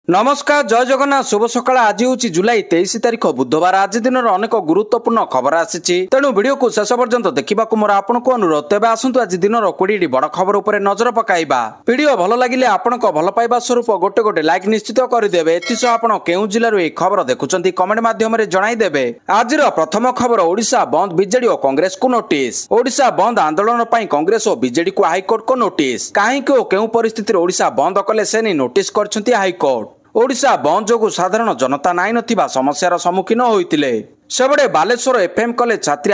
नमस्कार जय जगन्नाथ शुभ सकाळ आज हूँ जुलाई 23 तारिख बुधवार आज दिन अनेक गुरुत्वपूर्ण खबर आसी तेणु वीडियो को शेष पर्यंत देखा मोर आपको अनुरोध तेज आसतु आज दिन 20 बड़ खबर उपर नजर पकाइबा वीडियो भल लगे आपण भल पाइबा स्वरूप गोटे गोटे लाइक निश्चित करदे एसह आप केउ जिलूर यह खबर देखुं कमेंट मध्यम जनईदेवे आज प्रथम खबर ओडिशा बंद बीजेडी और कांग्रेस को नोटिस ओडिशा बंद आंदोलन पर कांग्रेस और बीजेडी को हाइकोर्ट को नोटिस कहीं केउ परिस्थिति ओडिशा बंद कले से नहीं नोटिस कर हाइकोर्ट ओडिशा बंद जो साधारण जनता नाई नथिबा समस्यार सम्मुखीन होइतिले सेबडे बालेश्वर एफएम कॉलेज छात्री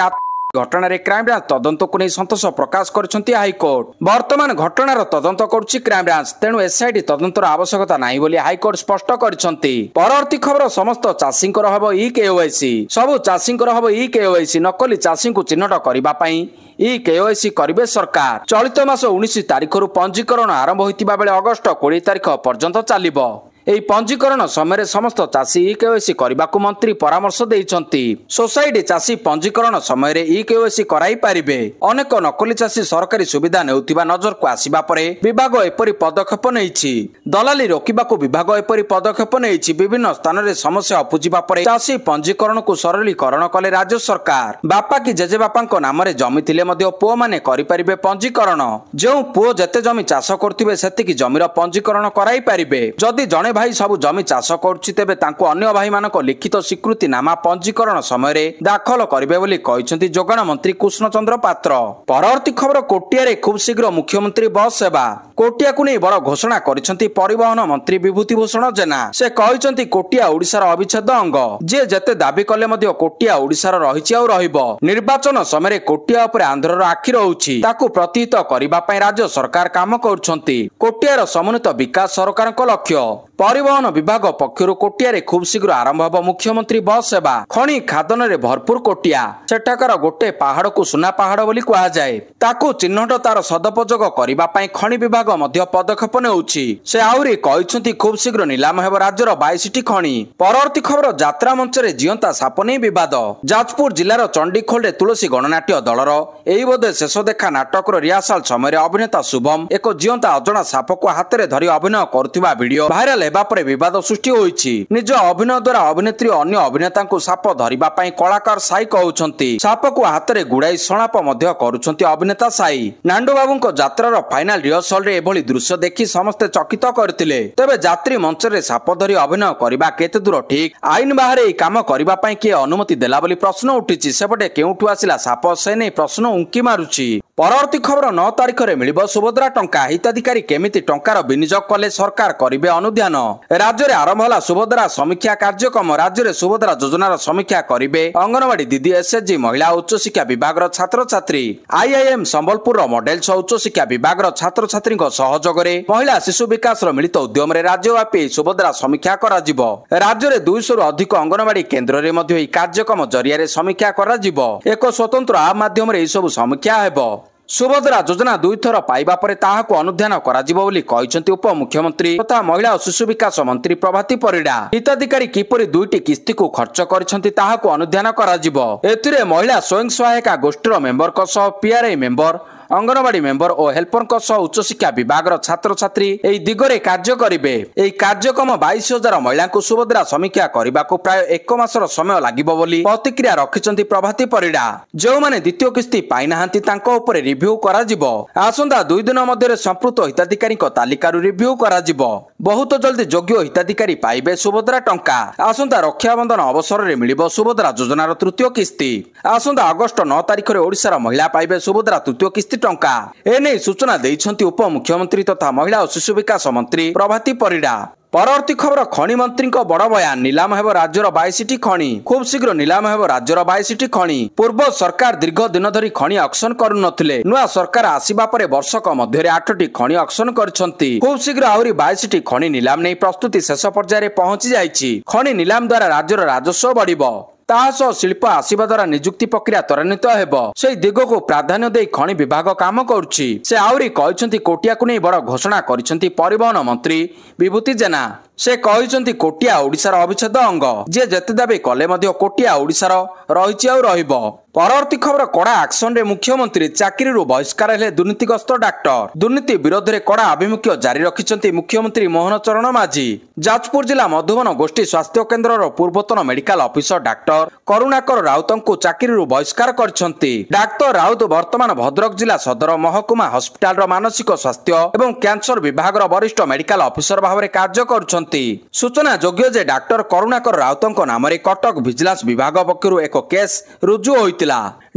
घटना रे क्राइमब्रांच तदंत को नहीं संतोष प्रकाश करछंती हाइकोर्ट वर्तमान घटनार तदंत करुछि क्राइमब्रांच तेणु एसआईटी तदंतर आवश्यकता नाही बोली हाइकोर्ट स्पष्ट करछंती परवर्ती खबर समस्त चाषी हब ई केवाईसी सबु चाषी हब ई केवाईसी नकली चाषी को चिन्हट करबा पई ई केवाईसी करिवे सरकार चलित मास 19 तारिख रु पंजीकरण आरंभ होइतिबा बेले अगस्त 20 तारिख पर्यंत चलिबो एही पंजीकरण समय समस्त चाषी ई केवाईसी करबाकू मंत्री परामर्श देइछंती सोसाइटी चाषी पंजीकरण समय ई केवाईसी कराई पारिबे अनेक नकली चाषी सरकारी सुविधा नेउथिबा नजर को आसीबा परे विभाग एपरि पदक्षेप नेइछि दलाली रोकिबाकू विभाग एपरि पदक्षेप नेइछि विभिन्न स्थान रे समस्या उपुजिबा परे चाषी पंजीकरण को सरलीकरण कले राज्य सरकार बापा की जेजे बापांको नाम रे जमी थिले मध्ये पुओ माने करि पारिबे पंजीकरण जो पुओ जते जमी चाष करथिबे सेतिकी जमीर पंजीकरण कराई पारिबे जदि जणे भाई सबु जमी चाष करुछि तेबे तांको अन्य भाई मानक लिखित स्वीकृति नामा पंजीकरण समय दाखल करिवे बोली कहिसेंती जोगाण मंत्री कृष्णचंद्र पात्र परवर्ती खबर कोटिया रे खूब शीघ्र मुख्यमंत्री बस सेवा कोटिया को नहीं बड़ घोषणा करिसेंती परिवहन मंत्री विभूति भूषण जेना से कहिसेंती कोटिया ओडिशार अविच्छेद अंग जे जते दाबी कले मध्ये कोटिया ओडिशार रहिछि आ रहिबो निर्वाचन समय कोटिया उपर आंध्रर आखि रहुछि ताकू प्रतिहित करिबा पई राज्य सरकार काम करुछंती कोटियार समुन्नत विकास सरकारक लक्ष्य परिवहन विभाग पक्षर कोटिया रे खूब शीघ्र आरंभ हब मुख्यमंत्री बस सेवा खणी खादन रे भरपूर कोटिया सेठाकर गोटे पहाड़ को सुना पहाड़ बोली कहा जाए ताकू चिन्हट तार सदुपयोग करबा पई खणी विभाग मध्य पदक्षेप नेउछि से आउरी कहिसेंती खूब शीघ्र नीलाम हेब राज्यर 22टी खणी परवर्ती खबर यात्रा मंच रे जियंता साप नै विवाद जाजपुर जिल्लार चंडीखोल रे तुलसी गणनाट्य दलर एही बोधे शेष देखा नाटकर रिहर्सल समय अभिनेता शुभम एक जियंता अजणा साप को हाथ रे धरी अभिनय करथिबा वीडियो भाइराल हेबा परे विवाद सृष्टि होइछि निज अभिनय द्वारा अभिनेत्री अन्य अभिनेता को साप धरिबा पई कलाकार साई कहउछंती साप को हाथ रे गुड़ाई सणाप मध्य करूछंती अभिनेता साई नांडू बाबू को यात्रार फाइनल रिहर्सल रे एभली दृश्य देखि समस्ते चकित करथिले तबे यात्री मंच रे साप धरी अभिनय करबा केते दूर ठीक आईन बाहर ए काम करबा पई के अनुमति देला बोली प्रश्न उठिछि सेपटे केउठु आसिला साप से नै प्रश्न उंकी मारुछि परवर्ती खबर 9 तारिख रे मिलिबो सुभद्रा टंका हिताधिकारी केमिति टंकार विनियोग कले सरकार करिवे अनुध्यान राज्य रे आरंभ होला सुभद्रा समीक्षा कार्यक्रम राज्य रे सुभद्रा योजनार समीक्षा करिवे अंगनवाड़ी दीदी एसएचजी महिला उच्च शिक्षा विभाग रो छात्र छात्री आईआईएम संबलपुर रो मॉडल उच्च शिक्षा विभाग रो छात्र छात्री सहयोग रे महिला शिशु विकास रो मिलित उद्यम रे राज्यव्यापी सुभद्रा समीक्षा करा जिवो राज्य रे 200 रु अधिक अंगनवाड़ी केंद्र रे मध्ये ई कार्यक्रम जरिया रे समीक्षा करा जिवो एक स्वतंत्र ऐप माध्यम रे ई सब समीक्षा हेबो सुभद्रा योजना 2 थर पाइबा परे ताहाको अनुध्यान कराजिबो बोली कहिसेंती उप मुख्यमंत्री तथा महिला और शिशु विकास मंत्री प्रभाती परिडा हिताधिकारी किपरि 2टी किस्ती को खर्च करिसेंती ताहाको अनुध्यान कराजिबो एथिरे महिला स्वयं सहायता गोष्ठीर मेंबर को सह पीआरआई मेंबर अंगनवाड़ी मेंबर और हेल्पर उच्च शिक्षा विभाग छात्र छात्री एई दिगरे कार्य करिवे एई कार्यक्रम 22,000 महिला को सुभद्रा समीक्षा करने को प्राय 1 मासर समय लागिबो बोली प्रतिक्रिया रखिसेंती प्रभाती परिडा जो माने द्वितीय किस्ती पाई नाहंती तांको ऊपर रिव्यू करा जिवो आसंता 2 दिन मध्य संपृक्त हिताधिकारी तालिका रिव्यू करा जिवो बहुत जल्दी योग्य हिताधिकारी पाइबे सुभद्रा टंका आसंता रक्षाबंधन अवसर रे मिलिबो सुभद्रा योजनार तृतीय किस्ती आसंता अगस्त 9 तारिख रे ओडिशार महिला पाइबे सुभद्रा तृतीय किस्ती टंका एने सूचना देइछंती उप मुख्यमंत्री तथा महिला और शिशु विकास मंत्री प्रभाती परिडा परवर्ती खबर खणी मंत्री बड़ बयान नीलाम हेब राज्यर 22टी खणी खूब शीघ्र नीलाम हेब राज्यर 22टी खणी पूर्व सरकार दीर्घ दिन धरी खणी ऑक्शन करू नथिले नुआ सरकार आसीबा परे वर्षक मध्य 8टी खणी ऑक्शन करछंती खूब शीघ्र आहुरी 22टी खणी नीलाम नै प्रस्तुति शेष पर्याय रे पहुंची जाइछि खणी नीलाम द्वारा राज्यर राजस्व बढ़िबो तासह शिल्प आसीबा द्वारा नियुक्ति प्रक्रिया त्वरान्वित हेबो सेही दिग को प्राधान्य दे खणी विभाग काम करुछि से आउरी कहिसेंती कोटिया को नै बड़ घोषणा करिसेंती परिवहन मंत्री विभूति जेना। से କହିଛନ୍ତି କୋଟିଆ ଓଡ଼ିଶାର ଅବିଚ୍ଛେଦ ଅଙ୍ଗ ଯିଏ ଯେତେ ଦାବି କଲେ ମଧ୍ୟ କୋଟିଆ ଓଡ଼ିଶାର ରହିଛି ଆଉ ରହିବ। ପରବର୍ତ୍ତୀ ଖବର କଡ଼ା ଆକ୍ସନରେ ମୁଖ୍ୟମନ୍ତ୍ରୀ ଚାକିରିରୁ ବହିଷ୍କାର ହେଲେ ଦୁର୍ନୀତିଗ୍ରସ୍ତ ଡାକ୍ତର। ଦୁର୍ନୀତି ବିରୋଧରେ କଡ଼ା ଆଭିମୁଖ୍ୟ ଜାରି ରଖିଛନ୍ତି ମୁଖ୍ୟମନ୍ତ୍ରୀ ମୋହନ ଚରଣ ମାଝୀ। ଯାଜପୁର ଜିଲ୍ଲା ମଧୁବନ ଗୋଷ୍ଠୀ ସ୍ୱାସ୍ଥ୍ୟ କେନ୍ଦ୍ରର ପୂର୍ବତନ ମେଡିକାଲ ଅଫିସର ଡାକ୍ତର କରୁଣାକର ରାଉତଙ୍କୁ ଚାକିରିରୁ ବହିଷ୍କାର କରିଛନ୍ତି। ଡାକ୍ତର ରାଉତ ବର୍ତ୍ତମାନ ଭଦ୍ରକ ଜିଲ୍ଲା ସଦର ମହକୁମା ହସ୍ପିଟାଲର ମାନସିକ ସ୍ୱାସ୍ଥ୍ୟ ଏବଂ କ୍ୟାନ୍ସର ବିଭାଗର ବରିଷ୍ଠ ମେଡିକାଲ ଅଫିସର ଭାବରେ କାର୍ଯ୍ୟ କରୁଛନ୍ତି। ସୂଚନା ଯୋଗ୍ୟ ଯେ ଡାକ୍ତର କରୁଣାକର ରାଉତଙ୍କ ନାମରେ କଟକ ଭିଜିଲାନ୍ସ ବିଭାଗ ପକ୍ଷରୁ ଏକ କେସ୍ ରୁଜୁ ହୋଇଥିଲା।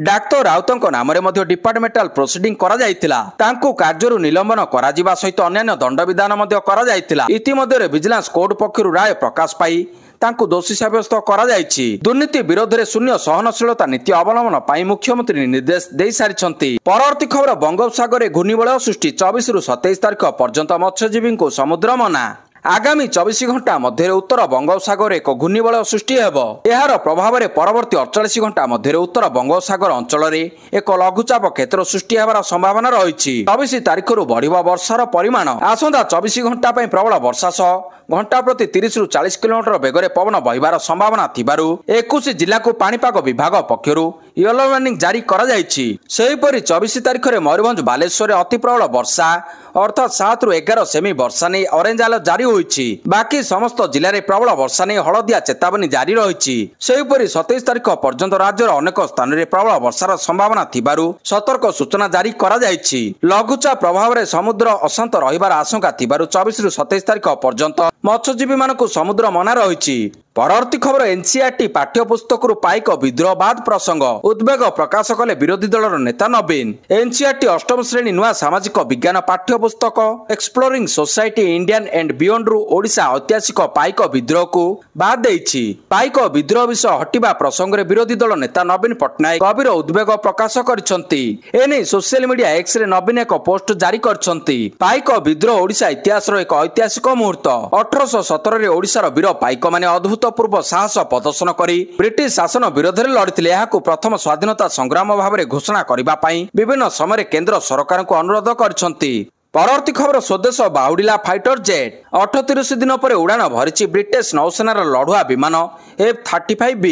ଡାକ୍ତର ରାଉତଙ୍କ ନାମରେ ମଧ୍ୟ ଡିପାର୍ଟମେଣ୍ଟାଲ ପ୍ରୋସିଡିଂ କରାଯାଇଥିଲା। ତାଙ୍କୁ କାର୍ଯ୍ୟରୁ ନିଲମ୍ବନ କରାଯିବା ସହିତ ଅନ୍ୟାନ୍ୟ ଦଣ୍ଡବିଧାନ ମଧ୍ୟ କରାଯାଇଥିଲା। ଇତିମଧ୍ୟରେ ଭିଜିଲାନ୍ସ କୋର୍ଟ ପକ୍ଷରୁ ରାୟ ପ୍ରକାଶ ପାଇ ତାଙ୍କୁ ଦୋଷୀ ସାବ୍ୟସ୍ତ କରାଯାଇଛି। ଦୁର୍ନୀତି ବିରୋଧରେ ଶୂନ୍ୟ ସହନଶୀଳତା ନୀତି ଅବଲମ୍ବନ ପାଇଁ ମୁଖ୍ୟମନ୍ତ୍ରୀ ନିର୍ଦ୍ଦେଶ ଦେଇସାରିଛନ୍ତି। ପରବର୍ତ୍ତୀ ଖବର ବଙ୍ଗୋପସାଗରରେ ଘୂର୍ଣ୍ଣିବଳୟ ସୃଷ୍ଟି 24ରୁ 27 ତାରିଖ ପର୍ଯ୍ୟନ୍ତ ମତ୍ସ୍ୟଜୀବୀଙ୍କୁ ସମୁଦ୍ର ମନା। ଆଗାମୀ 24 ଘଣ୍ଟା ମଧ୍ୟରେ ଉତ୍ତର ବଙ୍ଗୋପସାଗରରେ ଏକ ଘୂର୍ଣ୍ଣିବଳୟ ସୃଷ୍ଟି ହେବ। ଏହାର ପ୍ରଭାବରେ ପରବର୍ତ୍ତୀ 48 ଘଣ୍ଟା ମଧ୍ୟରେ ଉତ୍ତର ବଙ୍ଗୋପସାଗର ଅଞ୍ଚଳରେ ଏକ ଲଘୁଚାପ କ୍ଷେତ୍ର ସୃଷ୍ଟି ହେବାର ସମ୍ଭାବନା ରହିଛି। 24 ତାରିଖରୁ ବଢ଼ିବ ବର୍ଷାର ପରିମାଣ। ଆସନ୍ତା 24 ଘଣ୍ଟା ପାଇଁ ପ୍ରବଳ ବର୍ଷା ସହ ଘଣ୍ଟା ପ୍ରତି 30ରୁ 40 କିଲୋମିଟର ବେଗରେ ପବନ ବହିବାର ସମ୍ଭାବନା ଥିବାରୁ 21 ଜିଲ୍ଲାକୁ ପାଣିପାଗ ବିଭାଗ ପକ୍ଷରୁ ୟେଲୋ ୱାର୍ଣ୍ଣିଂ ଜାରି କରାଯାଇଛି। ସେହିପରି 24 ତାରିଖରେ ମୟୂରଭଞ୍ଜ ବାଲେଶ୍ୱରରେ ଅତି ପ୍ରବଳ ବର୍ଷା ଅର୍ଥାତ୍ 7ରୁ 11 ସେମି ବର୍ଷା ନେଇ ଅରେଞ୍ଜ ଆଲର୍ଟ ଜାରି ହୋଇଛି। ବାକି ସମସ୍ତ ଜିଲ୍ଲାରେ ପ୍ରବଳ ବର୍ଷା ନେଇ ହଳଦିଆ ଚେତାବନୀ ଜାରି ରହିଛି। ସେହିପରି 27 ତାରିଖ ପର୍ଯ୍ୟନ୍ତ ରାଜ୍ୟର ଅନେକ ସ୍ଥାନରେ ପ୍ରବଳ ବର୍ଷାର ସମ୍ଭାବନା ଥିବାରୁ ସତର୍କ ସୂଚନା ଜାରି କରାଯାଇଛି। ଲଘୁଚାପ ପ୍ରଭାବରେ ସମୁଦ୍ର ଅଶାନ୍ତ ରହିବାର ଆଶଙ୍କା ଥିବାରୁ 24ରୁ 27 ତାରିଖ ପର୍ଯ୍ୟନ୍ତ ମତ୍ସ୍ୟଜୀବୀମାନଙ୍କୁ ସମୁଦ୍ର ମନା ରହିଛି। ପରବର୍ତ୍ତୀ ଖବର ଏନସିଆରଟି ପାଠ୍ୟପୁସ୍ତକରୁ ପାଇକ ବିଦ୍ରୋହ ବାଦ ପ୍ରସଙ୍ଗ ଉଦ୍ବେଗ ପ୍ରକାଶ କଲେ ବିରୋଧୀ ଦଳର ନେତା ନବୀନ। ଏନସିଆରଟି ଅଷ୍ଟମ ଶ୍ରେଣୀ ନୂଆ ସାମାଜିକ ବିଜ୍ଞାନ ପାଠ୍ୟପୁସ୍ତକ ଏକ୍ସପ୍ଲୋରିଂ ସୋସାଇଟି ଇଣ୍ଡିଆନ ଏଣ୍ଡ ବିୟଣ୍ଡରୁ ଓଡ଼ିଶା ଐତିହାସିକ ପାଇକ ବିଦ୍ରୋହକୁ ବାଦ ଦେଇଛି। ପାଇକ ବିଦ୍ରୋହ ବିଷୟ ହଟିବା ପ୍ରସଙ୍ଗରେ ବିରୋଧୀ ଦଳ ନେତା ନବୀନ ପଟ୍ଟନାୟକ ଗଭୀର ଉଦ୍ବେଗ ପ୍ରକାଶ କରିଛନ୍ତି। ଏନେଇ ସୋସିଆଲ ମିଡିଆ ଏକ୍ସରେ ନବୀନ ଏକ ପୋଷ୍ଟ ଜାରି କରିଛନ୍ତି। ପାଇକ ବିଦ୍ରୋହ ଓଡ଼ିଶା ଇତିହାସର ଏକ ଐତିହାସିକ ମୁହୂର୍ତ୍ତ। 1817ରେ ଓଡ଼ିଶାର ବୀର ପାଇକମାନେ ଅଦ୍ଭୁତ ପୂର୍ବ ସାହସ ପ୍ରଦର୍ଶନ କରି ବ୍ରିଟିଶ ଶାସନ ବିରୋଧରେ ଲଢିଥିଲେ। ଏହାକୁ ପ୍ରଥମ ସ୍ୱାଧୀନତା ସଂଗ୍ରାମ ଭାବରେ ଘୋଷଣା କରିବା ପାଇଁ ବିଭିନ୍ନ ସମୟରେ କେନ୍ଦ୍ର ସରକାରଙ୍କୁ ଅନୁରୋଧ କରିଛନ୍ତି। ପରବର୍ତ୍ତୀ ଖବର ସ୍ୱଦେଶ ବାହୁଡ଼ିଲା ଫାଇଟର ଜେଟ୍। 38 ଦିନ ପରେ ଉଡ଼ାଣ ଭରିଛି ବ୍ରିଟିଶ ନୌସେନାର ଲଢୁଆ ବିମାନ F-35B।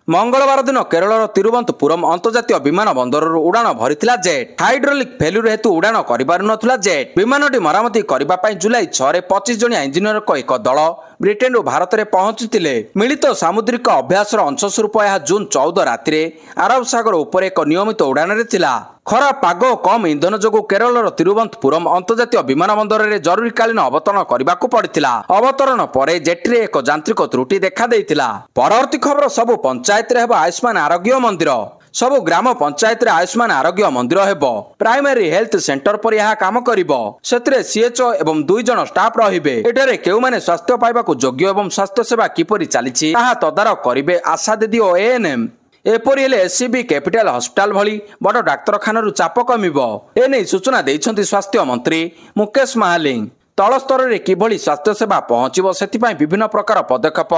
ମଙ୍ଗଳବାର ଦିନ କେରଳର ତିରୁବନନ୍ତପୁରମ୍ ଅନ୍ତର୍ଜାତୀୟ ବିମାନ ବନ୍ଦରରୁ ଉଡ଼ାଣ ଭରିଥିଲା ଜେଟ୍। ହାଇଡ୍ରୋଲିକ୍ ଫେଲ୍ୟୁର ହେତୁ ଉଡ଼ାଣ କରିପାରୁନଥିଲା ଜେଟ୍। ବିମାନଟି ମରାମତି କରିବା ପାଇଁ ଜୁଲାଇ 6ରେ 25 ଜଣିଆ ଇଞ୍ଜିନିୟରଙ୍କ ଏକ ଦଳ ବ୍ରିଟେନରୁ ଭାରତରେ ପହଞ୍ଚିଥିଲେ। ମିଳିତ ସାମୁଦ୍ରିକ ଅଭ୍ୟାସର ଅଂଶସ୍ୱରୂପ ଏହା ଜୁନ୍ 14 ରାତିରେ ଆରବ ସାଗର ଉପରେ ଏକ ନିୟମିତ ଉଡ଼ାଣରେ ଥିଲା। ଖରାପ ପାଗ ଓ କମ୍ ଇନ୍ଧନ ଯୋଗୁଁ କେରଳର ତିରୁବନନ୍ତପୁରମ୍ ଅନ୍ତର୍ଜାତୀୟ ବିମାନ ବନ୍ଦରରେ ଜରୁରୀକାଳୀନ ଅବତରଣ କରିବାକୁ ପଡ଼ିଥିଲା। ଅବତରଣ ପରେ ଜେଟ୍ରେ ଏକ ଯାନ୍ତ୍ରିକ ତ୍ରୁଟି ଦେଖାଦେଇଥିଲା। ପରବର୍ତ୍ତୀ ଖବର ସବୁ ପଞ୍ଚାୟତରେ ହେବ ଆୟୁଷ୍ମାନ ଆରୋଗ୍ୟ ମନ୍ଦିର। ସବୁ ଗ୍ରାମ ପଞ୍ଚାୟତରେ ଆୟୁଷ୍ମାନ ଆରୋଗ୍ୟ ମନ୍ଦିର ହେବ। ପ୍ରାଇମେରୀ ହେଲ୍ଥ ସେଣ୍ଟର ପରି ଏହା କାମ କରିବ। ସେଥିରେ ସିଏଚଓ ଏବଂ 2 ଜଣ ଷ୍ଟାଫ ରହିବେ। ଏଠାରେ କେଉଁମାନେ ସ୍ୱାସ୍ଥ୍ୟ ପାଇବାକୁ ଯୋଗ୍ୟ ଏବଂ ସ୍ୱାସ୍ଥ୍ୟ ସେବା କିପରି ଚାଲିଛି ତାହା ତଦାରଖ କରିବେ ଆଶା ଦିଦି ଓ ଏଏନଏମ୍। ଏପରି ହେଲେ ଏସସିବି କ୍ୟାପିଟାଲ ହସ୍ପିଟାଲ ଭଳି ବଡ଼ ଡାକ୍ତରଖାନାରୁ ଚାପ କମିବ। ଏନେଇ ସୂଚନା ଦେଇଛନ୍ତି ସ୍ୱାସ୍ଥ୍ୟ ମନ୍ତ୍ରୀ ମୁକେଶ ମାହାଲିଂ। ତଳ ସ୍ତରରେ କିଭଳି ସ୍ୱାସ୍ଥ୍ୟ ସେବା ପହଞ୍ଚିବ ସେଥିପାଇଁ ବିଭିନ୍ନ ପ୍ରକାର ପଦକ୍ଷେପ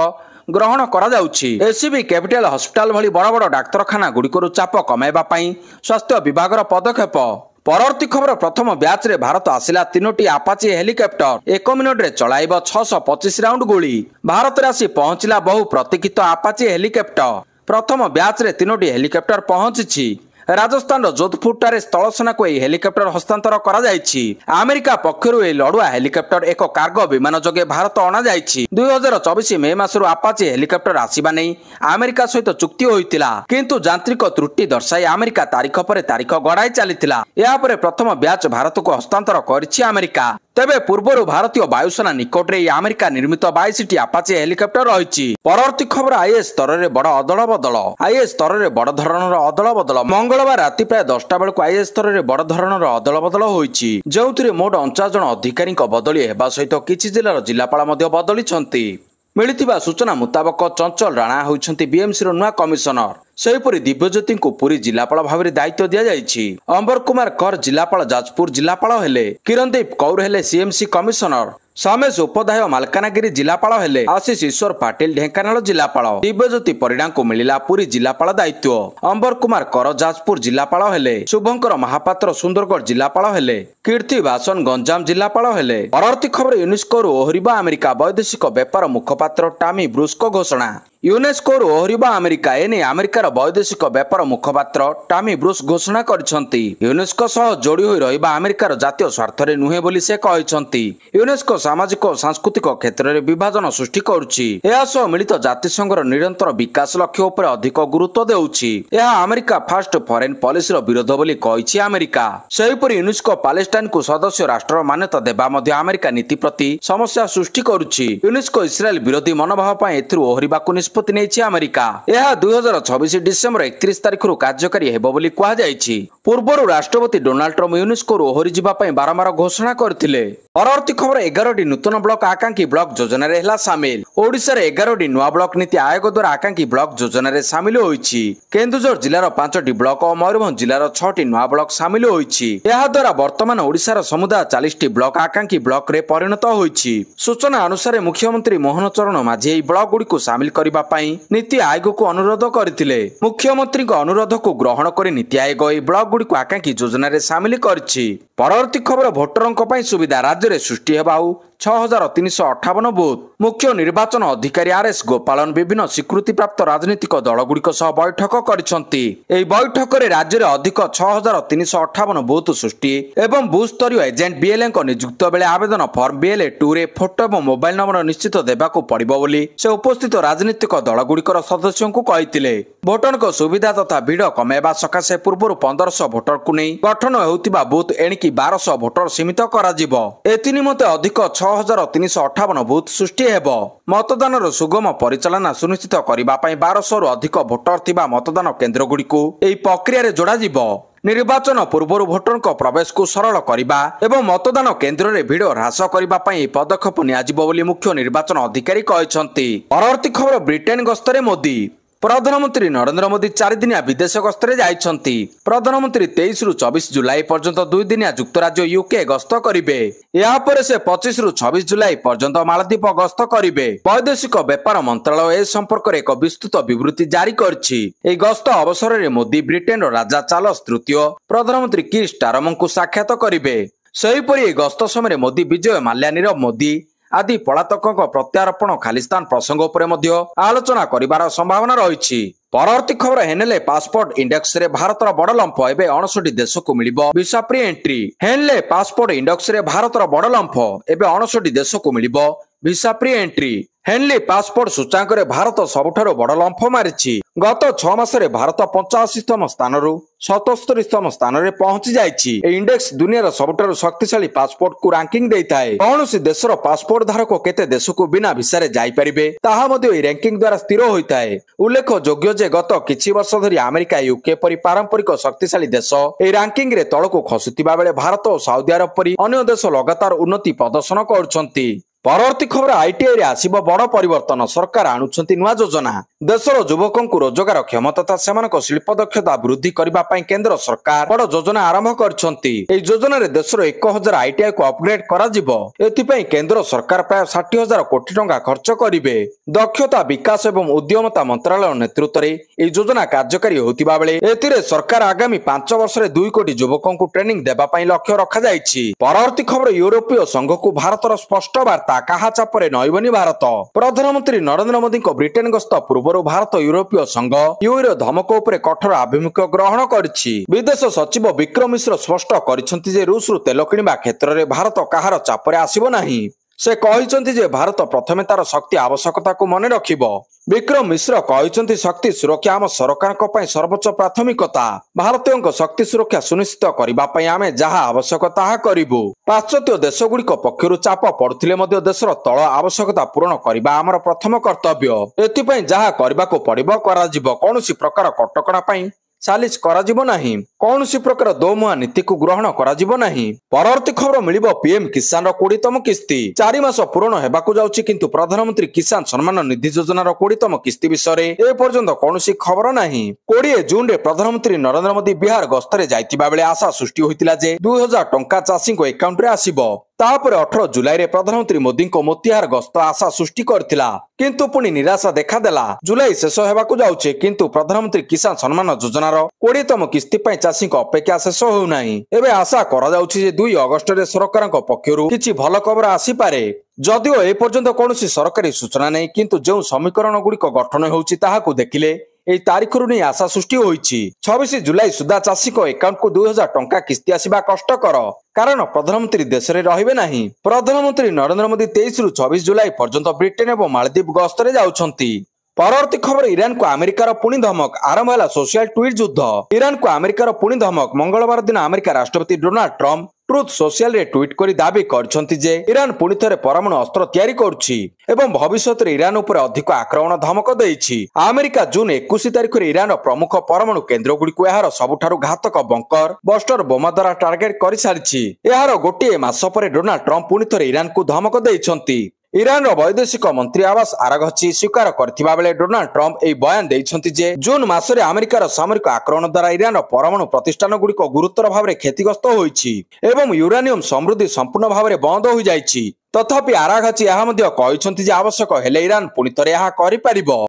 ଗ୍ରହଣ କରାଯାଉଛି। ଏସସିବି କ୍ୟାପିଟାଲ ହସ୍ପିଟାଲ ଭଳି ବଡ଼ ବଡ଼ ଡାକ୍ତରଖାନା ଗୁଡ଼ିକରୁ ଚାପ କମାଇବା ପାଇଁ ସ୍ୱାସ୍ଥ୍ୟ ବିଭାଗର ପଦକ୍ଷେପ। ପରବର୍ତ୍ତୀ ଖବର ପ୍ରଥମ ବ୍ୟାଚରେ ଭାରତ ଆସିଲା 3ଟି ଆପାଚି ହେଲିକପ୍ଟର। 1 ମିନିଟରେ ଚଳାଇବ 625 ରାଉଣ୍ଡ ଗୁଳି। ଭାରତରେ ଆସି ପହଞ୍ଚିଲା ବହୁ ପ୍ରତୀକ୍ଷିତ ଆପାଚି ହେଲିକପ୍ଟର। ପ୍ରଥମ ବ୍ୟାଚରେ 3ଟି ହେଲିକପ୍ଟର ପହଞ୍ଚିଛି। ରାଜସ୍ଥାନର ଯୋଧପୁରଠାରେ ସ୍ଥଳସେନାକୁ ଏହି ହେଲିକପ୍ଟର ହସ୍ତାନ୍ତର କରାଯାଇଛି। ଆମେରିକା ପକ୍ଷରୁ ଏହି ଲଢୁଆ ହେଲିକପ୍ଟର ଏକ କାର୍ଗୋ ବିମାନ ଯୋଗେ ଭାରତ ଅଣାଯାଇଛି। 2024 ମେ ମାସରୁ ଆପାଚି ହେଲିକପ୍ଟର ଆସିବା ନେଇ ଆମେରିକା ସହିତ ଚୁକ୍ତି ହୋଇଥିଲା, କିନ୍ତୁ ଯାନ୍ତ୍ରିକ ତ୍ରୁଟି ଦର୍ଶାଇ ଆମେରିକା ତାରିଖ ପରେ ତାରିଖ ଗଡ଼ାଇ ଚାଲିଥିଲା। ଏହାପରେ ପ୍ରଥମ ବ୍ୟାଚ୍ ଭାରତକୁ ହସ୍ତାନ୍ତର କରିଛି ଆମେରିକା। ତେବେ ପୂର୍ବରୁ ଭାରତୀୟ ବାୟୁସେନା ନିକଟରେ ଏହି ଆମେରିକା ନିର୍ମିତ 22ଟି ଆପାଚି ହେଲିକପ୍ଟର ରହିଛି। ପରବର୍ତ୍ତୀ ଖବର ଆଇଏଏସ୍ ସ୍ତରରେ ବଡ଼ ଅଦଳ ବଦଳ। ଆଇଏଏସ୍ ସ୍ତରରେ ବଡ଼ ଧରଣର ଅଦଳ ବଦଳ। ମଙ୍ଗଳବାର ରାତି ପ୍ରାୟ 10ଟା ବେଳକୁ ଆଇଏଏସ୍ ସ୍ତରରେ ବଡ଼ ଧରଣର ଅଦଳ ବଦଳ ହୋଇଛି, ଯେଉଁଥିରେ ମୋଟ 49 ଜଣ ଅଧିକାରୀଙ୍କ ବଦଳି ହେବା ସହିତ କିଛି ଜିଲ୍ଲାର ଜିଲ୍ଲାପାଳ ମଧ୍ୟ ବଦଳିଛନ୍ତି। ମିଳିଥିବା ସୂଚନା ମୁତାବକ ଚଞ୍ଚଳ ରାଣା ହେଉଛନ୍ତି ବିଏମ୍ସିର ନୂଆ କମିଶନର। ସେହିପରି ଦିବ୍ୟଜ୍ୟୋତିଙ୍କୁ ପୁରୀ ଜିଲ୍ଲାପାଳ ଭାବରେ ଦାୟିତ୍ୱ ଦିଆଯାଇଛି। ଅମ୍ବର କୁମାର କର ଜିଲ୍ଲାପାଳ ଯାଜପୁର ଜିଲ୍ଲାପାଳ ହେଲେ। କିରଣଦୀପ କୌର ହେଲେ ସିଏମ୍ସି କମିଶନର। समेश उपाध्याय मालकानगिरी जिलापाल हेले आशीष ईश्वर पाटिल ढेंकानाल जिलापाल दिव्यज्योति परिडा को मिला पुरी जिलापाल दायित्व अंबर कुमार कर जाजपुर जिलापाल हेले शुभंकर महापात्र सुंदरगढ़ जिलापाल हेले कीर्ति बासन गंजाम जिलापाल हेले परवर्ती खबर यूनेस्को ओहरिबा अमेरिका वैदेशिक व्यापार मुखपात्र टामी ब्रूस्को घोषणा यूनेस्को ओहरिबा अमेरिका एने अमेरिकार वैदेशिक व्यापार मुखपात्र टामी ब्रूस घोषणा करछंती यूनेस्को सह जोड़ी होई रहिबा अमेरिकार जातीय स्वार्थ रे नुहे बोली से कहछंती यूनेस्को सामाजिक और सांस्कृतिक क्षेत्र में विभाजन सृष्टि करुछि एहा सह मिलित जातिसंघर निरंतर विकास लक्ष्य उपर अधिक गुरुत्व देउछि एहा अमेरिका फर्स्ट फॉरेन पॉलिसी रो विरोध बोली कहिछि अमेरिका सेहिपरि यूनेस्को पैलेस्टाइन को सदस्य राष्ट्र मान्यता देबा मध्ये अमेरिका नीति प्रति समस्या सृष्टि करुछि यूनेस्को इस्राएल विरोधी मनोभाव पय एथुरु ओहरिबाकु निष्पत्ति नेछि अमेरिका एहा 2026 डिसेंबर 31 तारिख रु कार्यकारी हेबो बोली कहा जायछि पूर्वरु राष्ट्रपति डोनाल्ड ट्रम्प यूनेस्को रु ओहरि जिबा पय बारंबार घोषणा करथिले परवर्ती खबर 11टी नूतन ब्लॉक आकांक्षी ब्लॉक योजना रे हला शामिल ओडिसा रे 11टी नुआ ब्लॉक नीति आयोग द्वारा आकांक्षी ब्लॉक योजना रे शामिल होईछि केन्दुझर जिल्लार 5टी ब्लॉक और मयूरभंज जिल्लार 6टी नुआ ब्लॉक शामिल होईछि एहा द्वारा वर्तमान ओडिसा समुदाय 40टी ब्लॉक आकांक्षी ब्लॉक रे परिणत होईछि सूचना अनुसार मुख्यमंत्री मोहन चरण माझी एही ब्लॉक गुडी को शामिल करिबा पई नीति आयोग को अनुरोध करथिले मुख्यमंत्री को अनुरोध को ग्रहण करी नीति आयोग एही ब्लॉक गुडी को आकांक्षी योजना रे शामिल करछि परवर्ती खबर भोटरंक पई सुविधा राज्य रे सृष्टि हेबाउ 6358 बूथ मुख्य निर्वाचन अधिकारी आरएस गोपालन विभिन्न स्वीकृति प्राप्त राजनीतिक दलगुड़िक सह बैठक करिसंती एही बैठक रे राज्य रे अधिक 6358 बूथ सृष्टि एवं बूथ स्तरीय एजेंट बीएलए को नियुक्त बेले आवेदन फॉर्म बीएलए 2 रे फोटो एवं मोबाइल नंबर निश्चित देबाकू पड़िबो बोली से उपस्थित राजनीतिक दलगुड़िकर सदस्यों को कहिथिले भोटरक सुविधा तथा भीड़ कमेबा सकाशे पूर्व 1500 भोटर को नहीं गठन हेउतिबा बूथ एणिकी 1200 भोटर सीमित करा जिवो एति निमते अधिक 6358 बूथ सृष्टि हेबो मतदान सुगम परिचालना सुनिश्चित करबा पई 1200 रु अधिक भोटर थिबा मतदान केन्द्र गुड़िकु एही प्रक्रिया रे जोड़ा जिवो निर्वाचन पूर्व भोटर प्रवेश को सरल करबा एवं मतदान केन्द्र रे भीड़ ह्रास करबा पई पदक्षेप नियाजिबो बोली मुख्य निर्वाचन अधिकारी कहछंती परवर्ती खबर ब्रिटेन गस्तरे मोदी प्रधानमंत्री नरेंद्र मोदी 4 दिनिया विदेश गस्तरे जाइछंती प्रधानमंत्री 23 रु 24 जुलाई पर्यंत 2 दिनिया युक्तराज्य यूके गस्त करिवे या परे से 25 रु 26 जुलाई पर्यंत मालदीप गस्त करिवे वैदेशिक व्यापार मंत्रालय ए संपर्क रे एक विस्तृत विवृत्ति जारी करछि ए गस्त अवसर रे मोदी ब्रिटेन राजा चार्ल्स तृतीय प्रधानमंत्री किर स्टारमर को साक्षात करिवे सेहिपरि ए गस्त समय मोदी विजय माल्या नीरव मोदी आदि पलातकों प्रत्यारोपण खालिस्तान प्रसंग उपरे मध्य आलोचना करिवार संभावना रही परवर्ती खबर हेनेले पासपोर्ट इंडेक्स रे भारतर बड़ लंफ एबे 59 देश को मिलिबो visa free entry Henley passport index रे भारतर बड़ लंफ एबे 59 देश को मिलिबो visa free entry Henley passport सूचांक रे भारत सबुठारो बड़ लंफ मारिछि गत 6 मास रे भारत 85तम स्थान रु 77तम स्थान रे पहुंची जाइछि ए इंडेक्स दुनियार सबुठारो शक्तिशाली पासपोर्ट को रैंकिंग देइथाय कौनसी देशर पासपोर्ट धारक केते देश को बिना वीसा रे जाई परिबे ताहा मध्ये ए रैंकिंग द्वारा स्थिर होइथाय उल्लेख योग्य जे गत किछि वर्ष धरि अमेरिका यूके परि पारंपरिक शक्तिशाली देश ए रैंकिंग रे तळको खसुतिबा बेले भारत और सऊदी अरब परि अन्य देश लगातार उन्नति प्रदर्शन करुछंती परवर्ती खबर आईटीआई रे आसीबो बड़ परिवर्तन सरकार आणुछंती नुआ योजना देशर युवकों को रोजगार क्षम तथा सेमानक शिल्प दक्षता वृद्धि करबा पई केंद्र सरकार बड़ योजना आरंभ करछंती ए योजना रे देशर 1000 आईटीआई को अपग्रेड करा जिवो एथि पई केंद्र सरकार प्राय 60,000 कोटी टंका खर्च करिवे दक्षता विकास एवं उद्यमता मंत्रालय नेतृत्व रे ए योजना कार्यकारी होतिबा बेले एथिरे सरकार आगामी 5 वर्ष रे 2 कोटी युवकों को ट्रेनिंग देबा पई लक्ष्य रखा जायछि परवर्ती खबर यूरोपीय संघ को भारतर स्पष्ट वार्ता कहा चापरे नइबनी भारत प्रधानमंत्री नरेंद्र मोदी को ब्रिटेन गस्त पूर्व भारत यूरोपीय संघ यूरो धमक उपरे कठोर आभिमुख्य ग्रहण करिछि विदेश सचिव विक्रम मिश्र स्पष्ट करिसंति जे रूस रु तेल किनिबा क्षेत्र रे भारत कहार चापरे आसीबो नाही से कहिसंति जे भारत प्रथमे तार शक्ति आवश्यकता को मने रखिबो विक्रम मिश्र कहिसंति शक्ति सुरक्षा आम सरकार को पई सर्वोच्च प्राथमिकता भारतीयों को शक्ति सुरक्षा सुनिश्चित करबा पई आमे जहा आवश्यक ताहा करिबु पाश्चात्य देश गुड़िक पक्षरु चाप पड़ुथिले मध्य देशर तळ आवश्यकता पूर्ण करबा आमर प्रथम कर्तव्य एथि पई जहा करबा को पड़िबो करा जिवो कोनोसी प्रकार कटकणा पई सालिस करा जिवो नाही କୌଣସି ପ୍ରକାର ଦୋମୁହାଁ ନୀତିକୁ ଗ୍ରହଣ କରାଯିବ ନାହିଁ। ପରବର୍ତ୍ତୀ ଖବର ମିଳିବ ପିଏମ୍ କିଷାନର 20ତମ କିସ୍ତି 4 ମାସ ପୂରଣ ହେବାକୁ ଯାଉଛି, କିନ୍ତୁ ପ୍ରଧାନମନ୍ତ୍ରୀ କିଷାନ ସମ୍ମାନ ନିଧି ଯୋଜନାର 20ତମ କିସ୍ତି ବିଷୟରେ ଏପର୍ଯ୍ୟନ୍ତ କୌଣସି ଖବର ନାହିଁ। 20 ଜୁନରେ ପ୍ରଧାନମନ୍ତ୍ରୀ ନରେନ୍ଦ୍ର ମୋଦି ବିହାର ଗସ୍ତରେ ଯାଇଥିବା ବେଳେ ଆଶା ସୃଷ୍ଟି ହୋଇଥିଲା ଯେ 2000 ଟଙ୍କା ଚାଷୀଙ୍କ ଆକାଉଣ୍ଟରେ ଆସିବ। ତାପରେ 18 ଜୁଲାଇରେ ପ୍ରଧାନମନ୍ତ୍ରୀ ମୋଦିଙ୍କ ମୋତିହାର ଗସ୍ତ ଆଶା ସୃଷ୍ଟି କରିଥିଲା, କିନ୍ତୁ ପୁଣି ନିରାଶା ଦେଖାଦେଲା। ଜୁଲାଇ ଶେଷ ହେବାକୁ ଯାଉଛି, କିନ୍ତୁ ପ୍ରଧାନମନ୍ତ୍ରୀ କିଷାନ ସମ୍ମାନ ଯୋଜନାର 20ତମ କିସ୍ତି ପାଇଁ ଚାଷୀଙ୍କ ଅପେକ୍ଷା ଶେଷ ହେଉନାହିଁ। ଏବେ ଆଶା କରାଯାଉଛି ଯେ 2 ଅଗଷ୍ଟରେ ସରକାରଙ୍କ ପକ୍ଷରୁ କିଛି ଭଲ ଖବର ଆସିପାରେ। ଯଦିଓ ଏପର୍ଯ୍ୟନ୍ତ କୌଣସି ସରକାରୀ ସୂଚନା ନାହିଁ, କିନ୍ତୁ ଯେଉଁ ସମୀକରଣ ଗୁଡ଼ିକ ଗଠନ ହେଉଛି ତାହାକୁ ଦେଖିଲେ ଏହି ତାରିଖରୁ ନେଇ ଆଶା ସୃଷ୍ଟି ହୋଇଛି। 26 ଜୁଲାଇ ସୁଦ୍ଧା ଚାଷୀଙ୍କ ଆକାଉଣ୍ଟକୁ 2000 ଟଙ୍କା କିସ୍ତି ଆସିବା କଷ୍ଟକର, କାରଣ ପ୍ରଧାନମନ୍ତ୍ରୀ ଦେଶରେ ରହିବେ ନାହିଁ। ପ୍ରଧାନମନ୍ତ୍ରୀ ନରେନ୍ଦ୍ର ମୋଦି 23 ରୁ 24 ଜୁଲାଇ ପର୍ଯ୍ୟନ୍ତ ବ୍ରିଟେନ ଏବଂ ମାଳଦ୍ୱୀପ ଗସ୍ତରେ ଯାଉଛନ୍ତି। ପରବର୍ତ୍ତୀ ଖବର ଇରାନକୁ ଆମେରିକାର ପୁଣି ଧମକ, ଆରମ୍ଭ ହେଲା ସୋସିଆଲ ଟ୍ୱିଟ୍ ଯୁଦ୍ଧ। ଇରାନକୁ ଆମେରିକାର ପୁଣି ଧମକ। ମଙ୍ଗଳବାର ଦିନ ଆମେରିକା ରାଷ୍ଟ୍ରପତି ଡୋନାଲ୍ଡ ଟ୍ରମ୍ପ ଟ୍ରୁଥ୍ ସୋସିଆଲରେ ଟ୍ୱିଟ୍ କରି ଦାବି କରିଛନ୍ତି ଯେ ଇରାନ ପୁଣି ଥରେ ପରମାଣୁ ଅସ୍ତ୍ର ତିଆରି କରୁଛି ଏବଂ ଭବିଷ୍ୟତରେ ଇରାନ ଉପରେ ଅଧିକ ଆକ୍ରମଣ ଧମକ ଦେଇଛି। ଆମେରିକା ଜୁନ୍ 21 ତାରିଖରେ ଇରାନର ପ୍ରମୁଖ ପରମାଣୁ କେନ୍ଦ୍ରଗୁଡ଼ିକୁ ଏହାର ସବୁଠାରୁ ଘାତକ ବଙ୍କର ବଷ୍ଟର ବୋମା ଦ୍ୱାରା ଟାର୍ଗେଟ କରିସାରିଛି। ଏହାର ଗୋଟିଏ ମାସ ପରେ ଡୋନାଲ୍ଡ ଟ୍ରମ୍ପ ପୁଣି ଥରେ ଇରାନକୁ ଧମକ ଦେଇଛନ୍ତି। ଇରାନର ବୈଦେଶିକ ମନ୍ତ୍ରୀ ଆବାସ ଆରାଘଚି ସ୍ୱୀକାର କରିଥିବା ବେଳେ ଡୋନାଲ୍ଡ ଟ୍ରମ୍ପ ଏହି ବୟାନ ଦେଇଛନ୍ତି ଯେ ଜୁନ୍ ମାସରେ ଆମେରିକାର ସାମରିକ ଆକ୍ରମଣ ଦ୍ୱାରା ଇରାନର ପରମାଣୁ ପ୍ରତିଷ୍ଠାନଗୁଡ଼ିକ ଗୁରୁତର ଭାବରେ କ୍ଷତିଗ୍ରସ୍ତ ହୋଇଛି ଏବଂ ୟୁରାନିୟମ ସମୃଦ୍ଧି ସମ୍ପୂର୍ଣ୍ଣ ଭାବରେ ବନ୍ଦ ହୋଇଯାଇଛି। ତଥାପି ଆରାଘଚି ଏହା ମଧ୍ୟ କହିଛନ୍ତି ଯେ ଆବଶ୍ୟକ ହେଲେ ଇରାନ ପୁଣି ଥରେ ଏହା କରିପାରିବ।